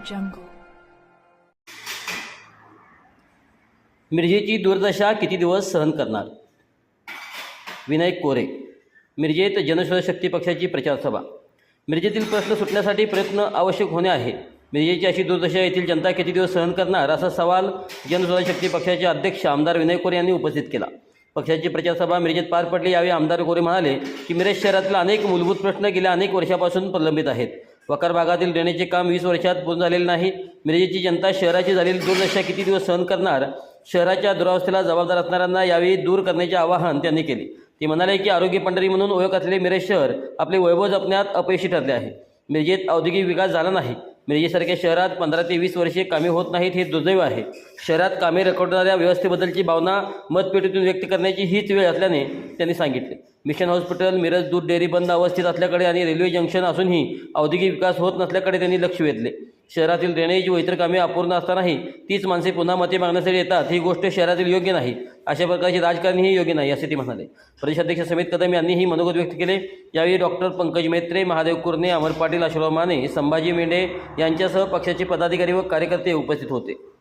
jungle. मिरजेची दुर्दशा किती दिवस सहन करणार? विनायक कोरे. मिरजेत जनशक्ती पक्षाची प्रचारसभा. मिरजेतील प्रश्न सुटण्यासाठी प्रयत्न आवश्यक होणे आहे. मिरजेची अशी दुर्दशा येथील जनता किती दिवस सहन करणार, असा सवाल जनशक्ती पक्षाचे अध्यक्ष आमदार विनायक कोरे यांनी उपस्थित केला. पक्षाची प्रचारसभा मिरजेत पार पडली. यावेळी आमदार कोरे म्हणाले की मिरज शहरातील अनेक मूलभूत प्रश्न गेल्या अनेक वर्षापासून प्रलंबित आहेत. वकार भागातील ड्रेनेजचे काम 20 वर्षात पूर्ण झालेले नाही. मिरजेची जनता शहराची झालेली दुर्दशा किती दिवस सहन करणार? शहराच्या दुरावस्थेला जबाबदार असणाऱ्यांना यावेळी दूर करण्याचे आवाहन त्यांनी केले. ते म्हणाले की आरोग्य पंढरी म्हणून ओळख असलेले मिरज शहर आपले वैभव जपण्यात अपयशी ठरले आहे. मिरजेत औद्योगिक विकास झाला नाही. मिरजेसारख्या शहरात 15 ते 20 वर्षे कामे होत नाहीत, हे दुर्दैव आहे. शहरात कामे रखडणाऱ्या व्यवस्थेबद्दलची भावना मतपेटीतून व्यक्त करण्याची हीच वेळ असल्याने त्यांनी सांगितले. मिशन हॉस्पिटल, मिरज दूध डेअरी बंद अवस्थेत असल्याकडे आणि रेल्वे जंक्शन असूनही औद्योगिक विकास होत नसल्याकडे त्यांनी लक्ष वेधले. शहरातील ड्रेनेज व इतर कामे अपूर्ण असतानाही तीच माणसे पुन्हा मते मागण्यासाठी येतात, ही गोष्ट शहरातील योग्य नाही. अशा प्रकारची राजकारणीही योग्य नाही, असे ते म्हणाले. प्रदेशाध्यक्ष समीत कदम यांनीही मनोगत व्यक्त केले. यावेळी डॉक्टर पंकज मेत्रे, महादेव कुरणे, अमर पाटील, अशोकराव माने, संभाजी मेंढे यांच्यासह पक्षाचे पदाधिकारी व कार्यकर्ते उपस्थित होते.